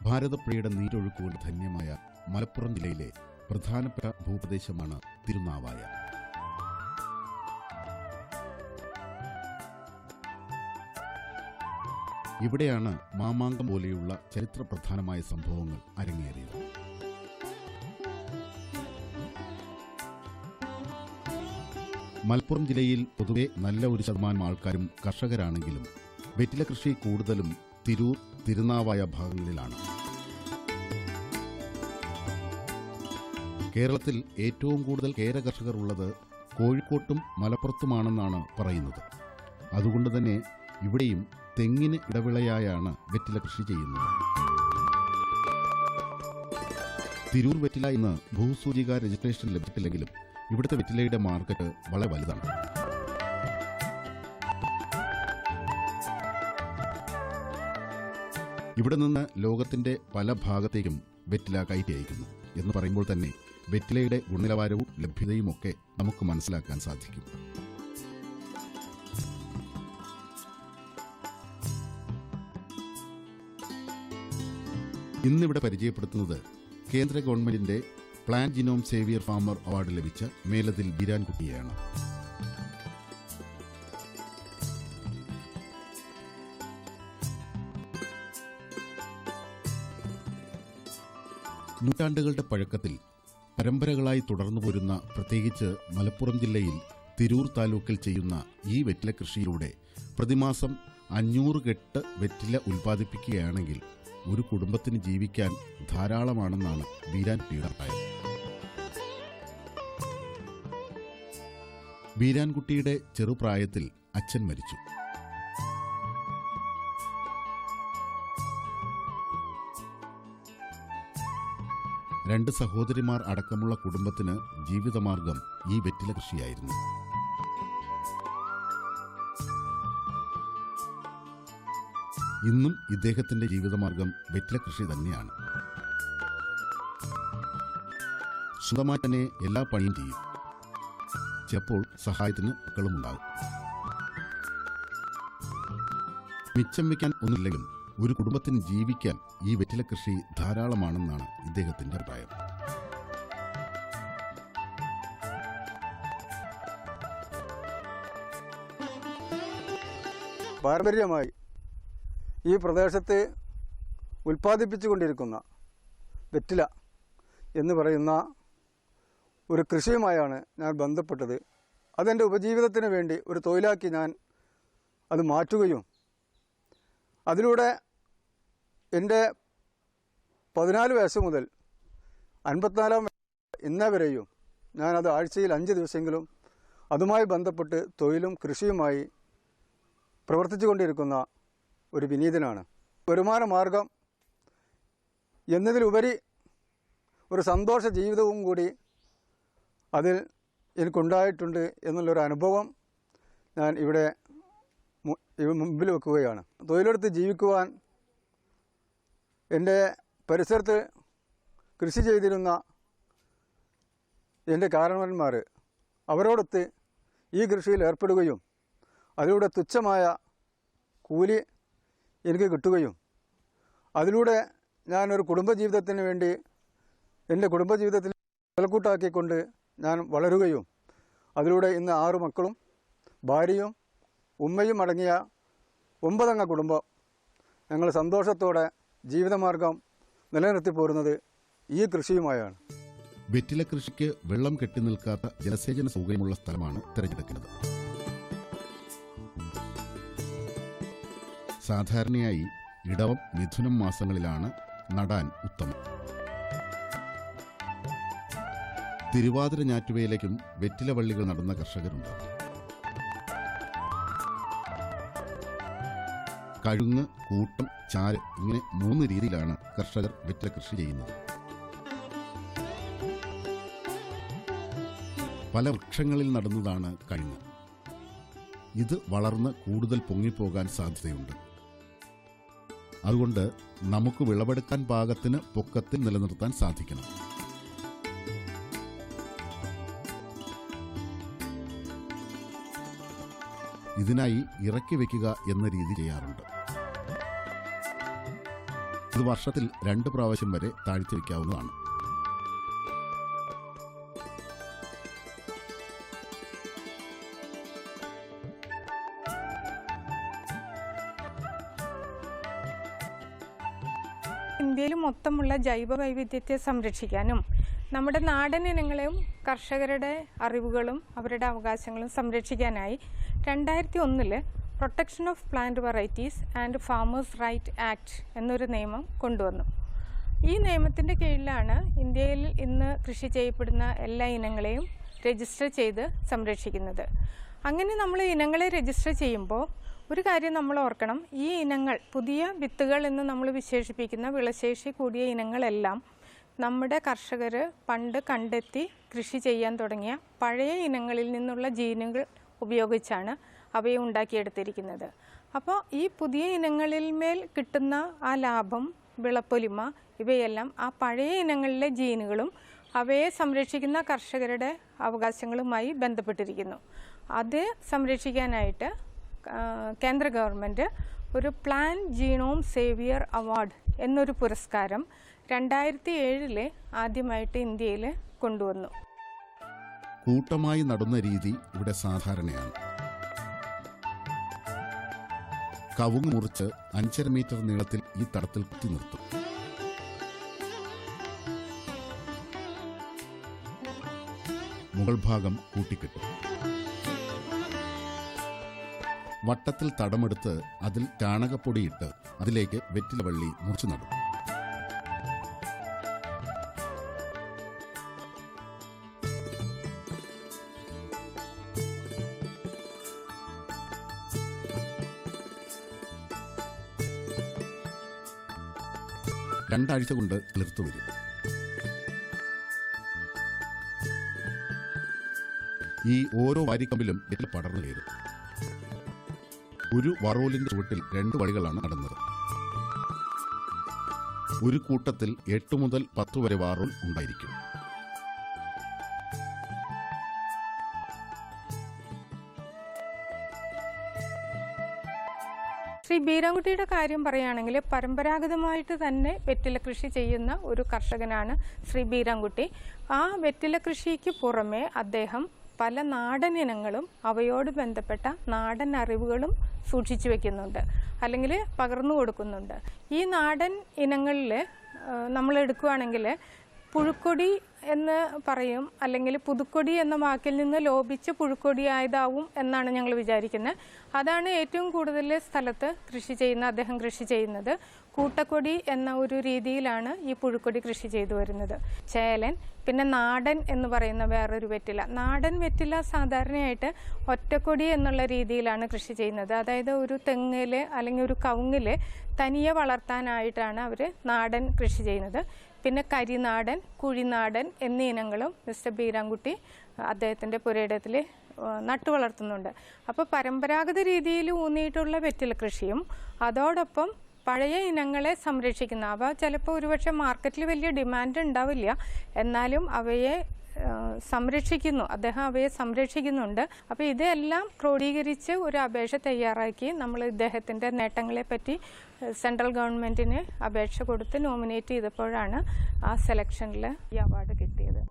ഭാരതപ്പുഴയുടെ നീരൊഴുക്കുകൊണ്ട് ധന്യമായ മലപ്പുറം ജില്ലയിലെ പ്രധാനപ്പെട്ട ഭൂപ്രദേശമാണ് തിരുനാവായ. ഇവിടെയാണ് മാമാങ്കം പോലെയുള്ള ചരിത്രപ്രധാനമായ സംഭവങ്ങൾ അരങ്ങേറിയത്. മലപ്പുറം ജില്ലയിൽ പൊതുവെ നല്ല ഒരു ശതമാനം ആൾക്കാരും കർഷകരാണെങ്കിലും വെറ്റില കൃഷി കൂടുതലും തിരൂർ, തിരുനാവായ ഭാഗങ്ങളിലാണ്. കേരളത്തിൽ ഏറ്റവും കൂടുതൽ കേര കർഷകർ ഉള്ളത് കോഴിക്കോട്ടും മലപ്പുറത്തുമാണെന്നാണ് പറയുന്നത്. അതുകൊണ്ട് തന്നെ ഇവിടെയും തെങ്ങിന് ഇടവിളയായാണ് വെറ്റില കൃഷി ചെയ്യുന്നത്. തിരൂർ വെറ്റില ഇന്ന് ഭൂസൂചിക രജിസ്ട്രേഷൻ ലഭിച്ചിട്ടില്ലെങ്കിലും ഇവിടുത്തെ വെറ്റിലയുടെ മാർക്കറ്റ് വളരെ വലുതാണ്. ഇവിടെ നിന്ന് ലോകത്തിന്റെ പല ഭാഗത്തേക്കും വെറ്റില കയറ്റി അയക്കുന്നു എന്ന് പറയുമ്പോൾ തന്നെ വെറ്റിലയുടെ ഗുണനിലവാരവും ലഭ്യതയുമൊക്കെ നമുക്ക് മനസ്സിലാക്കാൻ സാധിക്കും. ഇന്നിവിടെ പരിചയപ്പെടുത്തുന്നത് കേന്ദ്ര ഗവൺമെന്റിന്റെ plant genome saviour farmer award ലഭിച്ച മേലതിൽ ബീരാൻകുട്ടിയെയാണ്. നൂറ്റാണ്ടുകളുടെ പഴക്കത്തിൽ പരമ്പരകളായി തുടർന്നു പോരുന്ന, പ്രത്യേകിച്ച് മലപ്പുറം ജില്ലയിൽ തിരൂർ താലൂക്കിൽ ചെയ്യുന്ന ഈ വെറ്റില കൃഷിയിലൂടെ പ്രതിമാസം 500 കെട്ട് വെറ്റില ഉൽപ്പാദിപ്പിക്കുകയാണെങ്കിൽ ഒരു കുടുംബത്തിന് ജീവിക്കാൻ ധാരാളമാണെന്നാണ് ബീരാൻകുട്ടിയുടെ അഭിപ്രായം. ബീരാൻകുട്ടിയുടെ ചെറുപ്രായത്തിൽ അച്ഛൻ മരിച്ചു. രണ്ട് സഹോദരിമാർ അടക്കമുള്ള കുടുംബത്തിന് ജീവിതമാർഗം ഈ വെറ്റില കൃഷിയായിരുന്നു. ഇന്നും ഇദ്ദേഹത്തിന്റെ ജീവിതമാർഗം വെറ്റില കൃഷി തന്നെയാണ്. സ്വന്തമായി തന്നെ എല്ലാ പണിയും ചെയ്യും. ചിലപ്പോൾ സഹായത്തിന് മക്കളുമുണ്ടാകും. മിച്ചം വയ്ക്കാൻ ഒന്നുമില്ലെങ്കിലും ഒരു കുടുംബത്തിന് ജീവിക്കാൻ ഈ വെറ്റില കൃഷി ധാരാളമാണെന്നാണ് ഇദ്ദേഹത്തിന്റെ അഭിപ്രായം. പാരമ്പര്യമായി ഈ പ്രദേശത്ത് ഉൽപ്പാദിപ്പിച്ചുകൊണ്ടിരിക്കുന്ന വെറ്റില എന്ന് പറയുന്ന ഒരു കൃഷിയുമായാണ് ഞാൻ ബന്ധപ്പെട്ടത്. അതെൻ്റെ ഉപജീവിതത്തിന് വേണ്ടി ഒരു തൊഴിലാക്കി ഞാൻ അത് മാറ്റുകയും അതിലൂടെ എൻ്റെ 14 വയസ്സ് മുതൽ 54 ഇന്നേ വരെയും ഞാനത് ആഴ്ചയിൽ 5 ദിവസമെങ്കിലും അതുമായി ബന്ധപ്പെട്ട് തൊഴിലും കൃഷിയുമായി പ്രവർത്തിച്ചു കൊണ്ടിരിക്കുന്ന ഒരു വിനീതനാണ്. വരുമാന മാർഗം എന്നതിലുപരി ഒരു സന്തോഷ ജീവിതവും കൂടി അതിൽ എനിക്കുണ്ടായിട്ടുണ്ട് എന്നുള്ളൊരു അനുഭവം ഞാൻ ഇവിടെ മുമ്പിൽ വെക്കുകയാണ്. തൊഴിലെടുത്ത് ജീവിക്കുവാൻ എൻ്റെ പരിസരത്ത് കൃഷി ചെയ്തിരുന്ന എൻ്റെ കാരണവന്മാർ അവരോടൊത്ത് ഈ കൃഷിയിൽ ഏർപ്പെടുകയും അതിലൂടെ തുച്ഛമായ കൂലി എനിക്ക് കിട്ടുകയും അതിലൂടെ ഞാനൊരു കുടുംബജീവിതത്തിന് വേണ്ടി എൻ്റെ കുടുംബജീവിതത്തിൽ മുതൽക്കൂട്ടാക്കിക്കൊണ്ട് ഞാൻ വളരുകയും അതിലൂടെ ഇന്ന് 6 മക്കളും ഭാര്യയും ഉമ്മയും അടങ്ങിയ 9 അംഗ കുടുംബം ഞങ്ങൾ സന്തോഷത്തോടെ ജീവിതമാർഗം നിലനിർത്തി പോരുന്നത് ഈ കൃഷിയുമായാണ്. വെറ്റില കൃഷിക്ക് വെള്ളം കെട്ടി നിൽക്കാത്ത ജലസേചന സൗകര്യമുള്ള സ്ഥലമാണ് തിരഞ്ഞെടുക്കുന്നത്. സാധാരണയായി ഇടവം, മിഥുനം മാസങ്ങളിലാണ് നടാൻ ഉത്തമം. തിരുവാതിര ഞാറ്റുവേലയ്ക്കും വെറ്റില വള്ളികൾ നടുന്ന കർഷകരുണ്ട്. കഴുങ്ങ്, കൂട്ടം, ചാല് ഇങ്ങനെ 3 രീതിയിലാണ് കർഷകർ വെറ്റില കൃഷി ചെയ്യുന്നത്. പല വൃക്ഷങ്ങളിൽ നടുന്നതാണ് കഴുങ്ങ്. ഇത് വളർന്ന് കൂടുതൽ പൊങ്ങിപ്പോകാൻ സാധ്യതയുണ്ട്. അതുകൊണ്ട് നമുക്ക് വിളവെടുക്കാൻ പാകത്തിന് പൊക്കത്തിൽ നിലനിർത്താൻ സാധിക്കണം. ഇതിനായി ഇറക്കി വയ്ക്കുക എന്ന രീതി ചെയ്യാറുണ്ട്. ഇത് വർഷത്തിൽ 2 പ്രാവശ്യം വരെ താഴ്ത്തി വയ്ക്കാവുന്നതാണ്. ഇന്ത്യയിൽ മൊത്തമുള്ള ജൈവ വൈവിധ്യത്തെ സംരക്ഷിക്കാനും നമ്മുടെ നാടൻ ഇനങ്ങളെയും കർഷകരുടെ അറിവുകളും അവരുടെ അവകാശങ്ങളും സംരക്ഷിക്കാനായി 2001 protection of plant varieties and farmers right act എന്നൊരു നിയമം കൊണ്ടുവന്നു. ഈ നിയമത്തിൻ്റെ കീഴിലാണ് ഇന്ത്യയിൽ ഇന്ന് കൃഷി ചെയ്യപ്പെടുന്ന എല്ലാ ഇനങ്ങളെയും രജിസ്റ്റർ ചെയ്ത് സംരക്ഷിക്കുന്നത്. അങ്ങനെ നമ്മൾ ഇനങ്ങളെ രജിസ്റ്റർ ചെയ്യുമ്പോൾ ഒരു കാര്യം നമ്മൾ ഓർക്കണം, ഈ ഇനങ്ങൾ പുതിയ വിത്തുകൾ എന്ന് നമ്മൾ വിശേഷിപ്പിക്കുന്ന വിളശേഷി കൂടിയ ഇനങ്ങളെല്ലാം നമ്മുടെ കർഷകർ പണ്ട് കണ്ടെത്തി കൃഷി ചെയ്യാൻ തുടങ്ങിയ പഴയ ഇനങ്ങളിൽ നിന്നുള്ള ജീനുകൾ ഉപയോഗിച്ചാണ് അവയെ ഉണ്ടാക്കിയെടുത്തിരിക്കുന്നത്. അപ്പോൾ ഈ പുതിയ ഇനങ്ങളിൽ മേൽ കിട്ടുന്ന ആ ലാഭം, വിളപ്പൊലിമ ഇവയെല്ലാം ആ പഴയ ഇനങ്ങളിലെ ജീനുകളും അവയെ സംരക്ഷിക്കുന്ന കർഷകരുടെ അവകാശങ്ങളുമായി ബന്ധപ്പെട്ടിരിക്കുന്നു. അത് സംരക്ഷിക്കാനായിട്ട് കേന്ദ്ര ഗവൺമെൻറ് ഒരു പ്ലാൻ ജീനോം സേവിയർ അവാർഡ് എന്നൊരു പുരസ്കാരം 2007 ആദ്യമായിട്ട് ഇന്ത്യയിൽ കൊണ്ടുവന്നു. കൂട്ടമായി നടുന്ന രീതി ഇവിടെ സാധാരണയാണ്. കവുങ്ങ് മുറിച്ച് 5.5 മീറ്റർ നീളത്തിൽ ഈ തടത്തിൽ കുത്തി നിർത്തും. മുകൾ ഭാഗം കൂട്ടിക്കെട്ടും. വട്ടത്തിൽ തടമെടുത്ത് അതിൽ ചാണകപ്പൊടിയിട്ട് അതിലേക്ക് വെറ്റില വള്ളി മുറിച്ചു നടും. രണ്ടാഴ്ച കൊണ്ട് കിളിർത്തു വരും. ഈ ഓരോ വാരിക്കമ്പിലും വെറ്റില പടർന്നു കയറും. ഒരു വറോലിന്റെ ചുവട്ടിൽ 2 വഴികളാണ് നടന്നത്. ഒരു കൂട്ടത്തിൽ 8 മുതൽ 10 വരെ വാറോൽ ഉണ്ടായിരിക്കും. ശ്രീ ബീരാൻകുട്ടിയുടെ കാര്യം പറയുകയാണെങ്കിൽ പരമ്പരാഗതമായിട്ട് തന്നെ വെറ്റില കൃഷി ചെയ്യുന്ന ഒരു കർഷകനാണ് ശ്രീ ബീരാൻകുട്ടി. ആ വെറ്റില കൃഷിക്ക് പുറമെ അദ്ദേഹം പല നാടൻ ഇനങ്ങളും അവയോട് ബന്ധപ്പെട്ട നാടൻ അറിവുകളും സൂക്ഷിച്ചു വെക്കുന്നുണ്ട്, അല്ലെങ്കിൽ പകർന്നു കൊടുക്കുന്നുണ്ട്. ഈ നാടൻ ഇനങ്ങളിൽ നമ്മൾ എടുക്കുകയാണെങ്കിൽ പുഴുക്കൊടി എന്ന് പറയും, അല്ലെങ്കിൽ പുതുക്കൊടി എന്ന വാക്കിൽ നിന്ന് ലോപിച്ച് പുഴുക്കൊടിയായതാവും എന്നാണ് ഞങ്ങൾ വിചാരിക്കുന്നത്. അതാണ് ഏറ്റവും കൂടുതൽ സ്ഥലത്ത് അദ്ദേഹം കൃഷി ചെയ്യുന്നത്. കൂട്ടക്കൊടി എന്ന ഒരു രീതിയിലാണ് ഈ പുഴുക്കൊടി കൃഷി ചെയ്തു വരുന്നത്. ചേലൻ, പിന്നെ നാടൻ എന്ന് പറയുന്ന വേറൊരു വെറ്റില. നാടൻ വെറ്റില സാധാരണയായിട്ട് ഒറ്റക്കൊടി എന്നുള്ള രീതിയിലാണ് കൃഷി ചെയ്യുന്നത്. അതായത് ഒരു തെങ്ങിൽ അല്ലെങ്കിൽ ഒരു കവുങ്ങിൽ തനിയെ വളർത്താനായിട്ടാണ് അവർ നാടൻ കൃഷി ചെയ്യുന്നത്. പിന്നെ കരിനാടൻ, കുഴിനാടൻ എന്നീ ഇനങ്ങളും മിസ്റ്റർ ബീരാൻകുട്ടി അദ്ദേഹത്തിൻ്റെ പുരയിടത്തിൽ നട്ടു വളർത്തുന്നുണ്ട്. അപ്പോൾ പരമ്പരാഗത രീതിയിൽ ഊന്നിയിട്ടുള്ള വെറ്റില കൃഷിയും അതോടൊപ്പം പഴയ ഇനങ്ങളെ സംരക്ഷിക്കുന്ന, അവ ചിലപ്പോൾ ഒരുപക്ഷെ മാർക്കറ്റിൽ വലിയ ഡിമാൻഡ് ഉണ്ടാവില്ല, എന്നാലും അവയെ അദ്ദേഹം അവയെ സംരക്ഷിക്കുന്നുണ്ട്. അപ്പോൾ ഇതെല്ലാം ക്രോഡീകരിച്ച് ഒരു അപേക്ഷ തയ്യാറാക്കി നമ്മൾ ഇദ്ദേഹത്തിൻ്റെ നേട്ടങ്ങളെപ്പറ്റി സെൻട്രൽ ഗവൺമെൻറ്റിന് അപേക്ഷ കൊടുത്ത് നോമിനേറ്റ് ചെയ്തപ്പോഴാണ് ആ സെലക്ഷനിൽ ഈ അവാർഡ് കിട്ടിയത്.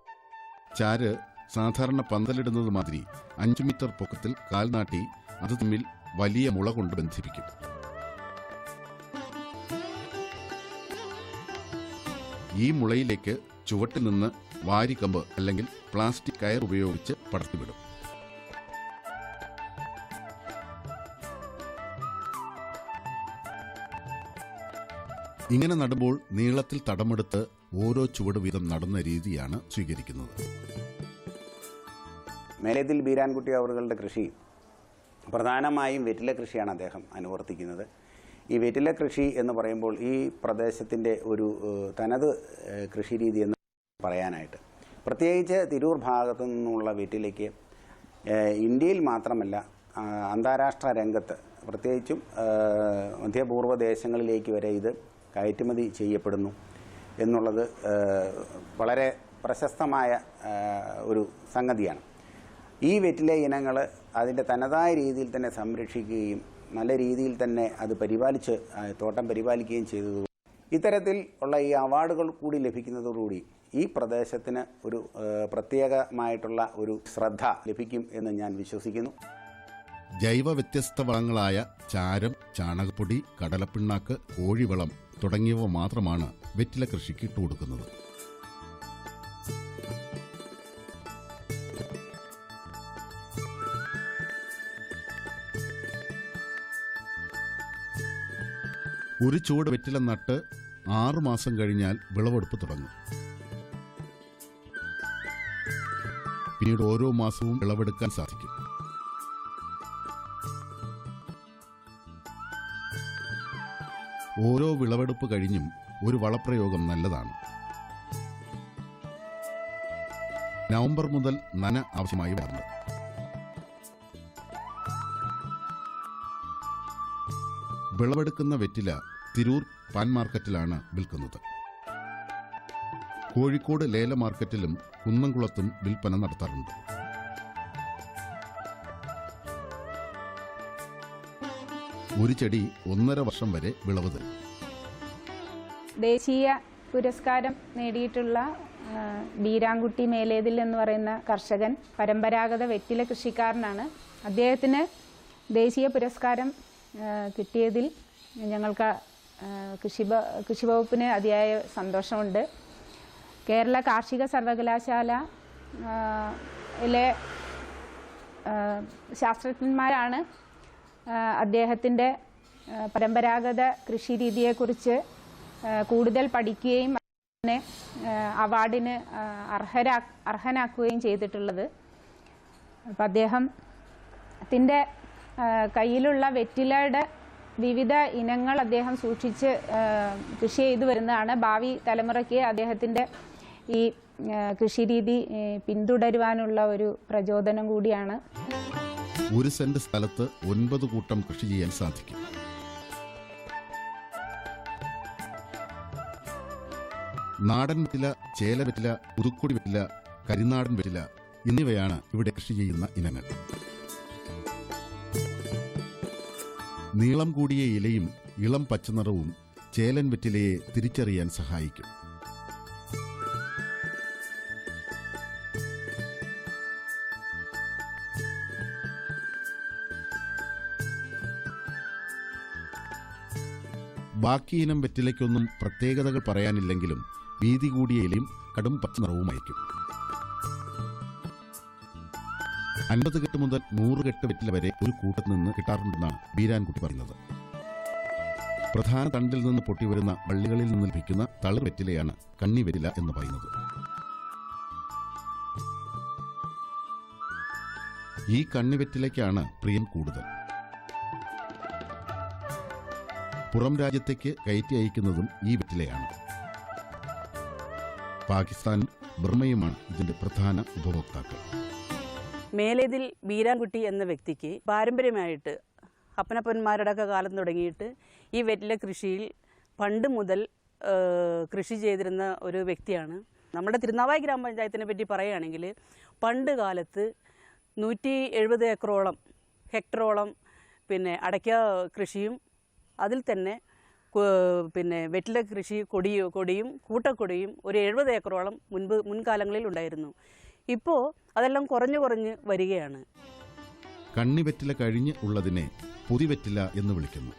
ചാര് സാധാരണ പന്തലിടുന്നത് മാതിരി 5 മീറ്റർ പൊക്കത്തിൽ കാൽനാട്ടി അത് തമ്മിൽ വലിയ മുള കൊണ്ട് ബന്ധിപ്പിക്കും. ഈ മുളയിലേക്ക് ചുവട്ടിൽ നിന്ന് വാരിക്കമ്പ് അല്ലെങ്കിൽ പ്ലാസ്റ്റിക് കയർ ഉപയോഗിച്ച് പടർത്തിവിടും. ഇങ്ങനെ നടുമ്പോൾ നീളത്തിൽ തടമെടുത്ത് ഓരോ ചുവട് വീതം നടുന്ന രീതിയാണ് സ്വീകരിക്കുന്നത്. മേലേതിൽ ബീരാൻകുട്ടി അവറുകളുടെ കൃഷി പ്രധാനമായും വെറ്റില കൃഷിയാണ് അദ്ദേഹം അനുവർത്തിക്കുന്നത്. ഈ വെറ്റില കൃഷി എന്ന് പറയുമ്പോൾ ഈ പ്രദേശത്തിൻ്റെ ഒരു തനത് കൃഷി രീതി എന്ന് പറയാനായിട്ട്, പ്രത്യേകിച്ച് തിരൂർ ഭാഗത്തു നിന്നുള്ള വെറ്റിലയ്ക്ക് ഇന്ത്യയിൽ മാത്രമല്ല അന്താരാഷ്ട്ര രംഗത്ത്, പ്രത്യേകിച്ചും മധ്യപൂർവ്വ ദേശങ്ങളിലേക്ക് വരെ ഇത് കയറ്റുമതി ചെയ്യപ്പെടുന്നു എന്നുള്ളത് വളരെ പ്രശസ്തമായ ഒരു സംഗതിയാണ്. ഈ വെറ്റില ഇനങ്ങൾ അതിൻ്റെ തനതായ രീതിയിൽ തന്നെ സംരക്ഷിക്കുകയും നല്ല രീതിയിൽ തന്നെ അത് തോട്ടം പരിപാലിക്കുകയും ചെയ്തത് ഇത്തരത്തിൽ ഉള്ള ഈ അവാർഡുകൾ കൂടി ലഭിക്കുന്നതോടുകൂടി ഈ പ്രദേശത്തിന് ഒരു പ്രത്യേകമായിട്ടുള്ള ഒരു ശ്രദ്ധ ലഭിക്കും എന്ന് ഞാൻ വിശ്വസിക്കുന്നു. ജൈവ വ്യത്യസ്ത വളങ്ങളായ ചാരം, ചാണകപ്പൊടി, കടലപ്പിണ്ണാക്ക്, കോഴിവളം തുടങ്ങിയവ മാത്രമാണ് വെറ്റില കൃഷിക്ക് ഇട്ടുകൊടുക്കുന്നത്. ഒരു ചുവട് വെറ്റില നട്ട് 6 മാസം കഴിഞ്ഞാൽ വിളവെടുപ്പ് തുടങ്ങും. പിന്നീട് ഓരോ മാസവും വിളവെടുക്കാൻ സാധിക്കും. ഓരോ വിളവെടുപ്പ് കഴിഞ്ഞും ഒരു വളപ്രയോഗം നല്ലതാണ്. നവംബർ മുതൽ നന ആവശ്യമായി വരുന്നു. വിളവെടുക്കുന്ന വെറ്റില തിരൂർ പാൻ മാർക്കറ്റിലാണ് വിൽക്കുന്നത്. കോഴിക്കോട് ലേല മാർക്കറ്റിലും കുന്നംകുളത്തും വിൽപ്പന നടത്താറുണ്ട്. ഒരു ചെടി 1.5 വർഷം വരെ വിളവ് തരും. ദേശീയ പുരസ്കാരം നേടിയിട്ടുള്ള ബീരാൻകുട്ടി മേലേതിൽ എന്ന് പറയുന്ന കർഷകൻ പരമ്പരാഗത വെറ്റില കൃഷിക്കാരനാണ്. അദ്ദേഹത്തിന് ദേശീയ പുരസ്കാരം കിട്ടിയതിൽ ഞങ്ങൾക്ക് കൃഷിവകുപ്പിന് അതിയായ സന്തോഷമുണ്ട്. കേരള കാർഷിക സർവകലാശാലയിലെ ശാസ്ത്രജ്ഞന്മാരാണ് അദ്ദേഹത്തിൻ്റെ പരമ്പരാഗത കൃഷി രീതിയെക്കുറിച്ച് കൂടുതൽ പഠിക്കുകയും അതിനെ അവാർഡിന് അർഹനാക്കുകയും ചെയ്തിട്ടുള്ളത്. അപ്പം അദ്ദേഹത്തിൻ്റെ കയ്യിലുള്ള വെറ്റിലയുടെ വിവിധ ഇനങ്ങൾ അദ്ദേഹം സൂക്ഷിച്ച് കൃഷി ചെയ്തു വരുന്നതാണ്. ഭാവി തലമുറയ്ക്ക് അദ്ദേഹത്തിൻ്റെ ഈ കൃഷിരീതി പിന്തുടരുവാനുള്ള ഒരു പ്രചോദനം കൂടിയാണ്. 1 സെന്റ് സ്ഥലത്ത് 9 കൂട്ടം കൃഷി ചെയ്യാൻ സാധിക്കും. നാടൻ വെറ്റില, ചേല വെറ്റില, പുതുക്കുടി വെറ്റില, കരിനാടൻ വെറ്റില എന്നിവയാണ് ഇവിടെ കൃഷി ചെയ്യുന്ന ഇനങ്ങൾ. നീളം കൂടിയ ഇലയും ഇളം പച്ചനിറവും ചേലൻ വെറ്റിലയെ തിരിച്ചറിയാൻ സഹായിക്കും. ബാക്കി ഇനം വെറ്റിലയ്ക്കൊന്നും പ്രത്യേകതകൾ പറയാനില്ലെങ്കിലും വീതി കൂടിയ ഇലയും കടും പച്ചനിറവുമായിരിക്കും. 50 കെട്ട് മുതൽ 100 കെട്ട് വെറ്റില വരെ ഒരു കൂട്ടത്തിൽ നിന്ന് കിട്ടാറുണ്ടെന്നാണ് ബീരാൻകുട്ടി പറയുന്നത്. പ്രധാന തണ്ടിൽ നിന്ന് പൊട്ടിവരുന്ന വള്ളികളിൽ നിന്ന് ലഭിക്കുന്ന തളിർ വെറ്റിലയാണ് കണ്ണി വെറ്റില എന്ന് പറയുന്നത്. ഈ കണ്ണി വെറ്റിലയ്ക്കാണ് പ്രിയം കൂടുതൽ. പുറം രാജ്യത്തേക്ക് കയറ്റി അയക്കുന്നതും ഈ വെറ്റിലയാണ്. പാകിസ്ഥാനും ബർമ്മയുമാണ് ഇതിന്റെ പ്രധാന ഉപഭോക്താക്കൾ. മേലേതിൽ ബീരാൻകുട്ടി എന്ന വ്യക്തിക്ക് പാരമ്പര്യമായിട്ട് അപ്പനപ്പന്മാരുടെ ഒക്കെ കാലം തുടങ്ങിയിട്ട് ഈ വെറ്റില കൃഷിയിൽ പണ്ട് മുതൽ കൃഷി ചെയ്തിരുന്ന ഒരു വ്യക്തിയാണ്. നമ്മുടെ തിരുനാവായി ഗ്രാമപഞ്ചായത്തിനെ പറ്റി പറയുകയാണെങ്കിൽ പണ്ട് കാലത്ത് 170 ഏക്കറോളം ഹെക്ടറോളം അടയ്ക്ക കൃഷിയും അതിൽ തന്നെ വെറ്റില കൃഷി കൊടിയും കൂട്ടക്കൊടിയും ഒരു 70 ഏക്കറോളം മുൻകാലങ്ങളിൽ ഉണ്ടായിരുന്നു. ഇപ്പോൾ അതെല്ലാം കുറഞ്ഞു വരികയാണ്. കണ്ണിവെറ്റില കഴിഞ്ഞ് ഉള്ളതിനെ പൊതിവെറ്റില എന്ന് വിളിക്കുന്നു.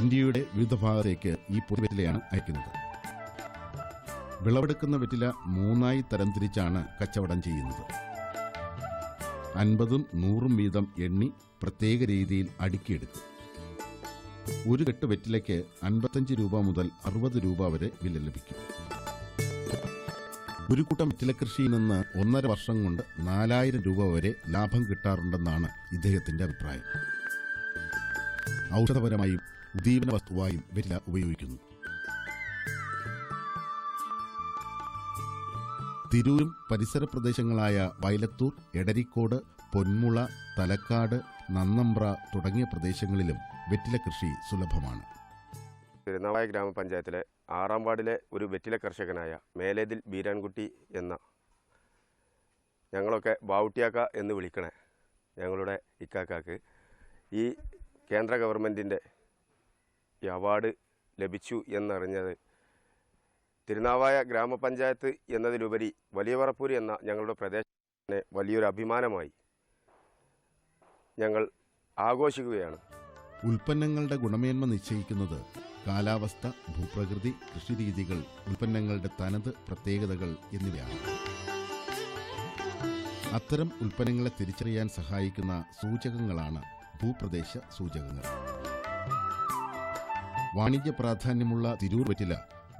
ഇന്ത്യയുടെ വിവിധ ഭാഗത്തേക്ക് ഈ പൊതിവെറ്റിലയാണ് അയക്കുന്നത്. വിളവെടുക്കുന്ന വെറ്റില 3 തരംതിരിച്ചാണ് കച്ചവടം ചെയ്യുന്നത്. 50ഉം 100ഉം വീതം എണ്ണി പ്രത്യേക രീതിയിൽ അടുക്കിയെടുക്കും. ഒരു കെട്ട് വെറ്റിലയ്ക്ക് 55 രൂപ മുതൽ 60 രൂപ വരെ വില ലഭിക്കും. ഒരു കൂട്ടം വെറ്റില കൃഷിയിൽ നിന്ന് 1.5 വർഷം കൊണ്ട് 4000 രൂപ വരെ ലാഭം കിട്ടാറുണ്ടെന്നാണ് ഇദ്ദേഹത്തിന്റെ അഭിപ്രായം. ഔഷധപരമായും ഉദ്ദീപന വസ്തുവായും വെറ്റില ഉപയോഗിക്കുന്നു. തിരൂരും പരിസര പ്രദേശങ്ങളായ വയലത്തൂർ, എടരിക്കോട്, പൊന്മുള, തലക്കാട്, നന്നമ്പ്ര തുടങ്ങിയ പ്രദേശങ്ങളിലും വെറ്റില കൃഷി സുലഭമാണ്. തിരുനാവായി ഗ്രാമപഞ്ചായത്തിലെ 6-ാം വാർഡിലെ ഒരു വെറ്റില കർഷകനായ മേലേതിൽ ബീരാൻകുട്ടി എന്ന, ഞങ്ങളൊക്കെ ബാവുട്ടിയാക്ക എന്ന് വിളിക്കണേ ഞങ്ങളുടെ ഇക്കാക്കാക്ക് ഈ കേന്ദ്ര ഗവൺമെൻറ്റിൻ്റെ ഈ അവാർഡ് ലഭിച്ചു എന്നറിഞ്ഞത് തിരുനാവായ ഗ്രാമപഞ്ചായത്ത് എന്നതിലുപരി വലിയ പറപ്പൂര് എന്ന ഞങ്ങളുടെ പ്രദേശത്തിന് വലിയൊരു അഭിമാനമായി ഞങ്ങൾ ആഘോഷിക്കുകയാണ്. ഉൽപ്പന്നങ്ങളുടെ ഗുണമേന്മ നിശ്ചയിക്കുന്നത് കാലാവസ്ഥ, ഭൂപ്രകൃതി, കൃഷിരീതികൾ, ഉൽപ്പന്നങ്ങളുടെ തനത് പ്രത്യേകതകൾ എന്നിവയാണ്. അത്തരം ഉൽപ്പന്നങ്ങളെ തിരിച്ചറിയാൻ സഹായിക്കുന്ന സൂചകങ്ങളാണ് ഭൂപ്രദേശ സൂചകങ്ങൾ. വാണിജ്യ പ്രാധാന്യമുള്ള തിരൂർ വെറ്റില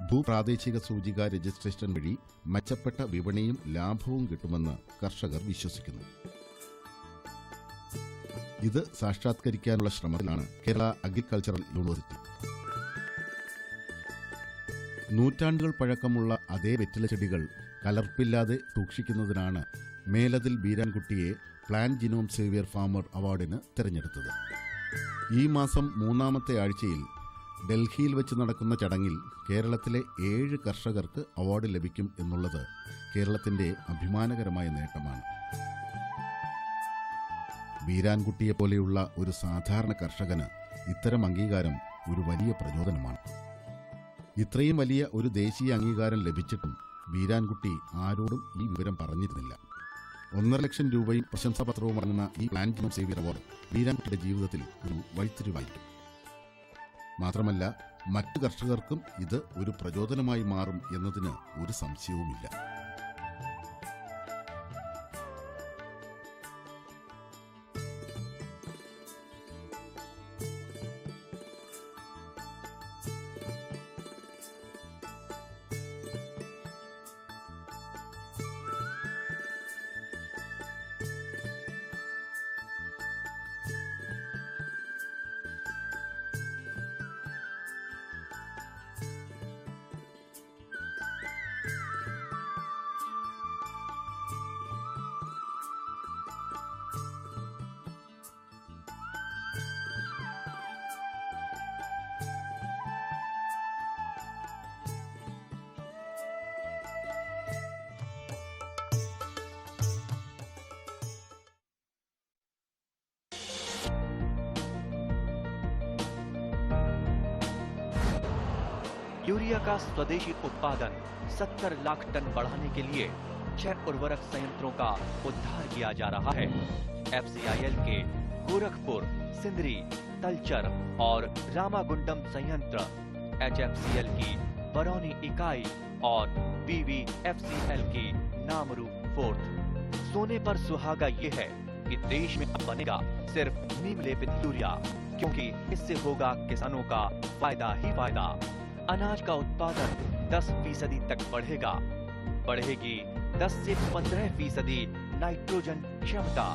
ഭൂപ്രാദേശിക സൂചിക രജിസ്ട്രേഷൻ വഴി മെച്ചപ്പെട്ട വിപണിയും ലാഭവും കിട്ടുമെന്ന് കർഷകർ വിശ്വസിക്കുന്നു. ഇത് സാക്ഷാത്കരിക്കാനുള്ള ശ്രമത്തിലാണ് കേരള അഗ്രികൾച്ചറൽ യൂണിവേഴ്സിറ്റി. നൂറ്റാണ്ടുകൾ പഴക്കമുള്ള അതേ വെറ്റില ചെടികൾ കലർപ്പില്ലാതെ സൂക്ഷിക്കുന്നതിനാണ് മേലതിൽ ബീരാൻകുട്ടിയെ പ്ലാന്റ് ജിനോം സേവിയർ ഫാമർ അവാർഡിന് തിരഞ്ഞെടുത്തത്. ഈ മാസം 3-ാമത്തെ ആഴ്ചയിൽ ഡൽഹിയിൽ വെച്ച് നടക്കുന്ന ചടങ്ങിൽ കേരളത്തിലെ 7 കർഷകർക്ക് അവാർഡ് ലഭിക്കും എന്നുള്ളത് കേരളത്തിന്റെ അഭിമാനകരമായ നേട്ടമാണ്. ബീരാൻകുട്ടിയെപ്പോലെയുള്ള ഒരു സാധാരണ കർഷകന് ഇത്തരം അംഗീകാരം ഒരു വലിയ പ്രചോദനമാണ്. ഇത്രയും വലിയ ഒരു ദേശീയ അംഗീകാരം ലഭിച്ചിട്ടും ബീരാൻകുട്ടി ആരോടും ഈ വിവരം പറഞ്ഞിരുന്നില്ല. 1.5 ലക്ഷം രൂപയും പ്രശംസാപത്രവും അടങ്ങുന്ന ഈ പ്ലാന്റ് ജിനോം സേവിയർ അവാർഡ് ബീരാൻകുട്ടിയുടെ ജീവിതത്തിൽ ഒരു വഴിത്തിരിവായിരിക്കും. മാത്രമല്ല, മറ്റു കർഷകർക്കും ഇത് ഒരു പ്രചോദനമായി മാറും എന്നതിന് ഒരു സംശയവുമില്ല. यूरिया का स्वदेशी उत्पादन 70 लाख टन बढ़ाने के लिए 6 उर्वरक संयंत्रों का उद्धार किया जा रहा है। FCIL के गोरखपुर, सिंदरी, तलचर और रामागुंडम संयंत्र, HFCL की बरौनी इकाई और BVFCL की नामरू फोर्थ। सोने पर सुहागा ये है कि देश में अब बनेगा सिर्फ नीम लेपित यूरिया, क्योंकि इससे होगा किसानों का फायदा ही फायदा। अनाज का उत्पादन 10% तक बढ़ेगा। बढ़ेगी 10 से 15% नाइट्रोजन क्षमता।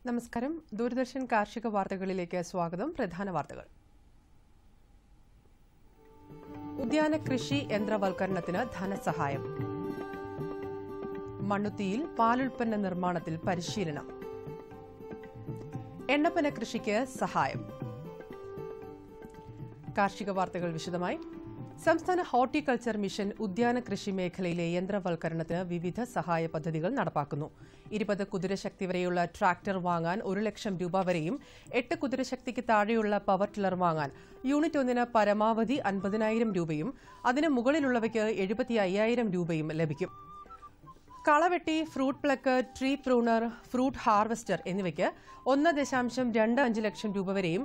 നമസ്കാരം. ദൂരദർശൻ കാർഷിക വാർത്തകളിലേക്ക് സ്വാഗതം. പ്രധാന വാർത്തകൾ. ഉദ്യാന കൃഷി യന്ത്രവൽക്കരണത്തിന് ധനസഹായം. മണ്ണുത്തിയിൽ പാലുൽപ്പന്ന നിർമ്മാണത്തിൽ പരിശീലനം. എണ്ണപ്പന കൃഷിക്ക് സഹായം. കാർഷിക വാർത്തകൾ വിശദമായി. സംസ്ഥാന ഹോർട്ടിക്കൾച്ചർ മിഷൻ ഉദ്യാന കൃഷി മേഖലയിലെ യന്ത്രവൽക്കരണത്തിന് വിവിധ സഹായ പദ്ധതികൾ നടപ്പാക്കുന്നു. 20 കുതിരശക്തി വരെയുള്ള ട്രാക്ടർ വാങ്ങാൻ 1 ലക്ഷം രൂപ വരെയും 8 കുതിരശക്തിക്ക് താഴെയുള്ള പവർ ടില്ലർ വാങ്ങാൻ യൂണിറ്റ് 1-ന് പരമാവധി 50,000 രൂപയും അതിന് മുകളിലുള്ളവയ്ക്ക് 75,000 രൂപയും ലഭിക്കും. കളവെട്ടി, fruit plucker, tree pruner, fruit harvester എന്നിവയ്ക്ക് 1.25 ലക്ഷം രൂപ വരെയും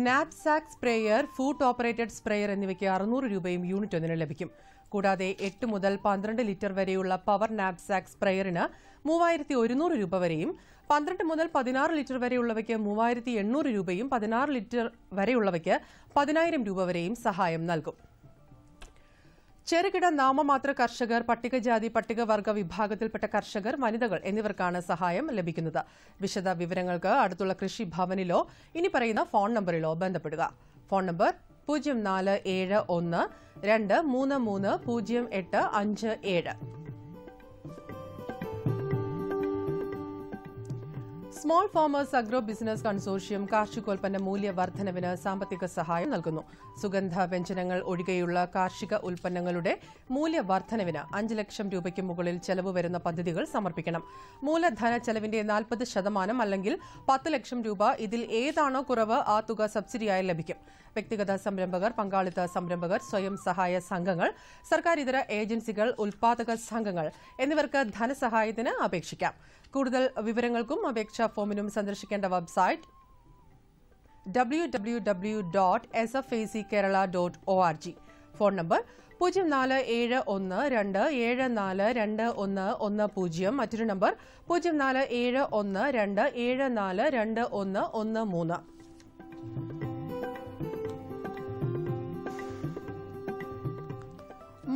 knapsack sprayer, foot operated sprayer എന്നിവയ്ക്ക് 600 രൂപയും യൂണിറ്റ് 1-ന് ലഭിക്കും. കൂടാതെ 8 മുതൽ 12 ലിറ്റർ വരെയുള്ള പവർ നാപ്സാക്ക് സ്പ്രേയറിന് 3,100 രൂപ വരെയും 12 മുതൽ 16 ലിറ്റർ വരെയുള്ളവയ്ക്ക് 3,800 രൂപയും 16 ലിറ്റർ വരെയുള്ളവയ്ക്ക് 10,000 രൂപ വരെയും സഹായം നൽകും. ചെറുകിട നാമമാത്ര കർഷകർ, പട്ടികജാതി പട്ടികവർഗ വിഭാഗത്തിൽപ്പെട്ട കർഷകർ, വനിതകൾ എന്നിവർക്കാണ് സഹായം ലഭിക്കുന്നത്. വിശദ വിവരങ്ങൾക്ക് അടുത്തുള്ള കൃഷി ഭവനിലോ ഇനി പറയുന്ന ഫോൺ നമ്പറിലോ ബന്ധപ്പെടുക. Phone number 0471 233 0857. Small farmers agro business consortium കാർഷികോൽപ്പന്ന മൂല്യവർദ്ധനവിന് സാമ്പത്തിക സഹായം നൽകുന്നു. സുഗന്ധ വ്യഞ്ജനങ്ങൾ ഒഴികെയുള്ള കാർഷിക ഉൽപ്പന്നങ്ങളുടെ മൂല്യവർദ്ധനവിന് 5 ലക്ഷം രൂപയ്ക്ക് മുകളിൽ ചെലവ് വരുന്ന പദ്ധതികൾ സമർപ്പിക്കണം. മൂലധന ചെലവിന്റെ 40% അല്ലെങ്കിൽ 10 ലക്ഷം രൂപ, ഇതിൽ ഏതാണോ കുറവ് ആ തുക സബ്സിഡിയായി ലഭിക്കും. വ്യക്തിഗത സംരംഭകർ, പങ്കാളിത്ത സംരംഭകർ, സ്വയം സഹായ സംഘങ്ങൾ, സർക്കാർ ഇതര ഏജൻസികൾ, ഉൽപാദക സംഘങ്ങൾ എന്നിവർക്ക് ധനസഹായത്തിന് അപേക്ഷിക്കാം. കൂടുതൽ വിവരങ്ങൾക്കും അപേക്ഷാ ഫോമിനും സന്ദർശിക്കേണ്ട വെബ്സൈറ്റ് www.sfackerala.org. ഫോൺ നമ്പർ 047127421110, മറ്റൊരു നമ്പർ 047127421113.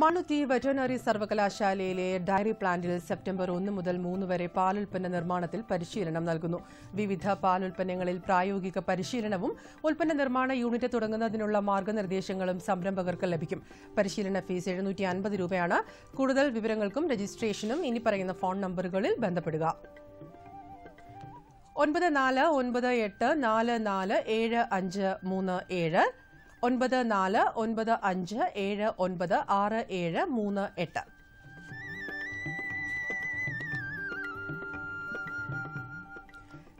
മണ്ണുത്തി വെറ്ററിനറി സർവകലാശാലയിലെ ഡയറി പ്ലാന്റിൽ സെപ്റ്റംബർ 1 മുതൽ 3 വരെ പാലുൽപ്പന്ന നിർമ്മാണത്തിൽ പരിശീലനം നൽകുന്നു. വിവിധ പാലുൽപ്പന്നങ്ങളിൽ പ്രായോഗിക പരിശീലനവും ഉൽപ്പന്ന നിർമ്മാണ യൂണിറ്റ് തുടങ്ങുന്നതിനുള്ള മാർഗനിർദ്ദേശങ്ങളും സംരംഭകർക്ക് ലഭിക്കും. പരിശീലന ഫീസ് 750 രൂപയാണ്. കൂടുതൽ വിവരങ്ങൾക്കും രജിസ്ട്രേഷനും ഇനി പറയുന്ന ഫോൺ നമ്പറുകളിൽ ബന്ധപ്പെടുക. 9498447537, 9495796738.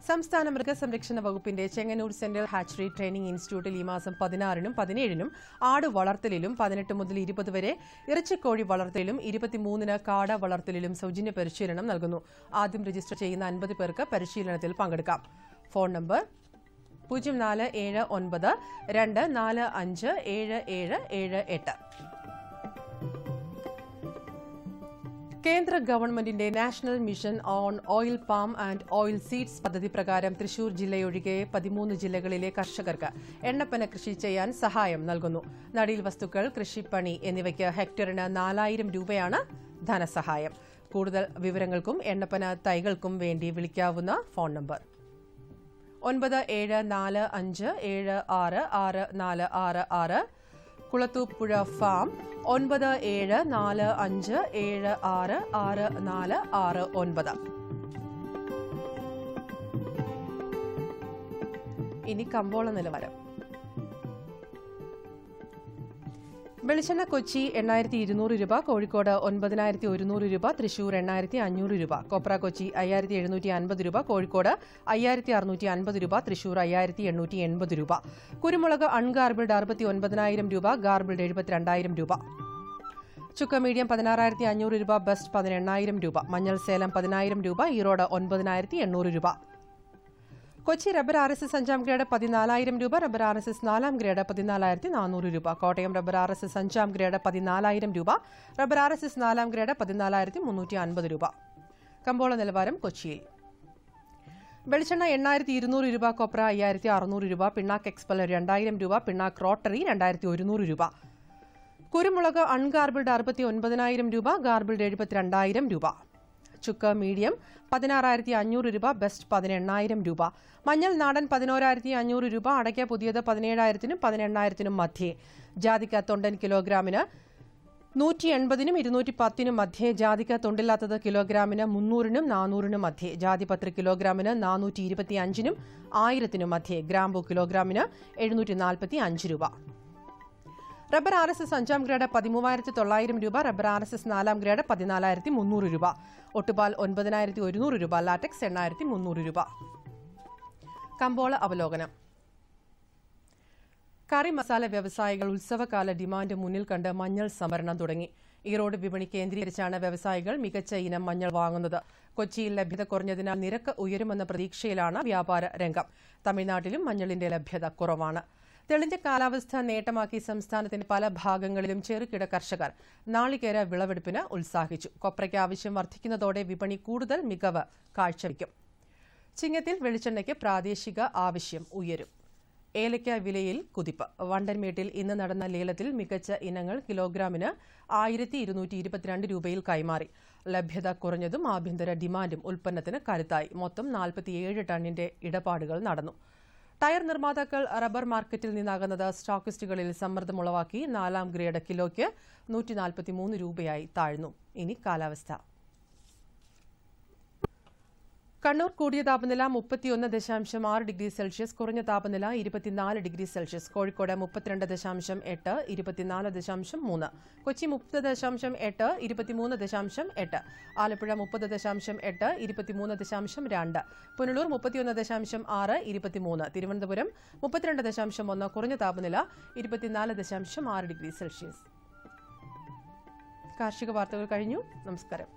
സംസ്ഥാന മൃഗസംരക്ഷണ വകുപ്പിന്റെ ചെങ്ങന്നൂർ സെൻട്രൽ ഹാച്ചറി ട്രെയിനിംഗ് ഇൻസ്റ്റിറ്റ്യൂട്ടിൽ ഈ മാസം 16-നും 17-നും ആട് വളർത്തലിലും 18 മുതൽ 20 വരെ ഇറച്ചിക്കോഴി വളർത്തലിലും 23-ന് കാട വളർത്തലിലും സൗജന്യ പരിശീലനം നൽകുന്നു. ആദ്യം രജിസ്റ്റർ ചെയ്യുന്ന 50 പേർക്ക് പരിശീലനത്തിൽ പങ്കെടുക്കാം. Phone number 0472457778. കേന്ദ്ര ഗവൺമെന്റിന്റെ national mission on oil palm and oil seeds പദ്ധതി പ്രകാരം തൃശൂർ ജില്ലയൊഴികെ 13 ജില്ലകളിലെ കർഷകർക്ക് എണ്ണപ്പന കൃഷി ചെയ്യാൻ സഹായം നൽകുന്നു. നടീൽ വസ്തുക്കൾ, കൃഷിപ്പണി എന്നിവയ്ക്ക് ഹെക്ടറിന് 4000 രൂപയാണ് ധനസഹായം. കൂടുതൽ വിവരങ്ങൾക്കും എണ്ണപ്പന തൈകൾക്കും വേണ്ടി വിളിക്കാവുന്ന ഫോൺ നമ്പർ 9745766466, കുളത്തൂപ്പുഴ ഫാം 9745766469. ഇനി കമ്പോള നിലവാരം. വെളിച്ചെണ്ണ കൊച്ചി 8200 രൂപ, കോഴിക്കോട് 9100 രൂപ, തൃശൂർ 8500 രൂപ. കൊപ്ര കൊച്ചി 5750 രൂപ, കോഴിക്കോട് 5650 രൂപ, തൃശൂർ 5880 രൂപ. കുരുമുളക് അൺഗാർബിൾഡ് 69000 രൂപ, ഗാർബിൾഡ് 72000 രൂപ. ചുക്ക മീഡിയം 16500 രൂപ, ബെസ്റ്റ് 18000 രൂപ. മഞ്ഞൾ സേലം 10000 രൂപ, ഈറോഡ് 9800 രൂപ. കൊച്ചി റബ്ബർ RSS 5ാം ഗ്രേഡ് 14000 രൂപ, റബ്ബർ RSS 4ാം ഗ്രേഡ് 14400 രൂപ. കോട്ടയം റബ്ബർ RSS 5ാം ഗ്രേഡ് 14000 രൂപ, റബ്ബർ RSS 4ാം ഗ്രേഡ് 14350 രൂപ. കമ്പോള നിലവാരം കൊച്ചിയിൽ. വെളിച്ചെണ്ണ 8200 രൂപ, കൊപ്ര 5600 രൂപ, പിണ്ണാക്ക് എക്സ്പെൽ 2000 രൂപ, പിണ്ണാക്ക് റോട്ടറി 2100 രൂപ. കുരുമുളക് അൺഗാർബിൾഡ് 69000 രൂപ, ഗാർബിൾഡ് 72000 രൂപ. ചുക്ക മീഡിയം 16500 രൂപ, ബെസ്റ്റ് 18000 രൂപ. മഞ്ഞൾ നാടൻ 11500 രൂപ, അടയ്ക്ക പുതിയത് 17000-നും 18000-നും മധ്യേ. ജാതിക്ക തൊണ്ടൻ കിലോഗ്രാമിന് 180-നും 210-നും മധ്യേ. ജാതിക്ക തൊണ്ടില്ലാത്തത് കിലോഗ്രാമിന് 300-നും 400-നും മധ്യേ. ജാതിപത്രി കിലോഗ്രാമിന് 425-നും 1000-നും മധ്യേ. ഗ്രാമ്പു കിലോഗ്രാമിന് 745 രൂപ. റബ്ബർ RSS 5ാം ഗ്രേഡ് 13900 രൂപ, റബ്ബർ RSS 4ാം ഗ്രേഡ് 14300 രൂപ. ഒട്ടുപാൽ 9100 രൂപ, ലാറ്റക്സ് 8300 രൂപ. കമ്പോള അവലോകനം. കറി മസാല വ്യവസായികൾ ഉത്സവകാല ഡിമാൻഡ് മുന്നിൽ കണ്ട് മഞ്ഞൾ സംഭരണം തുടങ്ങി. ഈറോഡ് വിപണി കേന്ദ്രീകരിച്ചാണ് വ്യവസായികൾ മികച്ച ഇനം മഞ്ഞൾ വാങ്ങുന്നത്. കൊച്ചിയിൽ ലഭ്യത കുറഞ്ഞതിനാൽ നിരക്ക് ഉയരുമെന്ന പ്രതീക്ഷയിലാണ് വ്യാപാര രംഗം. തമിഴ്നാട്ടിലും മഞ്ഞളിന്റെ ലഭ്യത കുറവാണ്. തെളിഞ്ഞ കാലാവസ്ഥ നേട്ടമാക്കി സംസ്ഥാനത്തിന്റെ പല ഭാഗങ്ങളിലും ചെറുകിട കർഷകർ നാളികേര വിളവെടുപ്പിന് ഉത്സാഹിച്ചു. കൊപ്രയ്ക്ക് ആവശ്യം വർദ്ധിക്കുന്നതോടെ വിപണി കൂടുതൽ മികവ് കാഴ്ചവെക്കും. ചിങ്ങത്തിൽ വെളിച്ചെണ്ണയ്ക്ക് പ്രാദേശിക ആവശ്യം ഉയരും. ഏലയ്ക്ക വിലയിൽ കുതിപ്പ്. വണ്ടൻമേട്ടിൽ ഇന്ന് നടന്ന ലേലത്തിൽ മികച്ച ഇനങ്ങൾ കിലോഗ്രാമിന് 1222 രൂപയിൽ കൈമാറി. ലഭ്യത കുറഞ്ഞതും ആഭ്യന്തര ഡിമാൻഡും ഉൽപ്പന്നത്തിന് കരുത്തായി. മൊത്തം 47 ടണ്ണിന്റെ ഇടപാടുകൾ നടന്നു. ടയർ നിർമ്മാതാക്കൾ റബ്ബർ മാർക്കറ്റിൽ നിന്നാകുന്നത് സ്റ്റോക്കിസ്റ്റുകളിൽ സമ്മർദ്ദമുളവാക്കി. 4ാം ഗ്രേഡ് കിലോയ്ക്ക് 143 രൂപയായി താഴ്ന്നു. ഇനി കാലാവസ്ഥ. കണ്ണൂർ കൂടിയ താപനില 31.6 ഡിഗ്രി സെൽഷ്യസ്, കുറഞ്ഞ താപനില 24 ഡിഗ്രി സെൽഷ്യസ്. കോഴിക്കോട് 32.8, 24.3. കൊച്ചി 30.8, 23.8. ആലപ്പുഴ 30.8, 23.2. പുനലൂർ 31.6, 23. തിരുവനന്തപുരം 32.1, കുറഞ്ഞ താപനില 24.6 ഡിഗ്രി സെൽഷ്യസ്. കാർഷിക വാർത്തകൾ കഴിഞ്ഞു. നമസ്കാരം.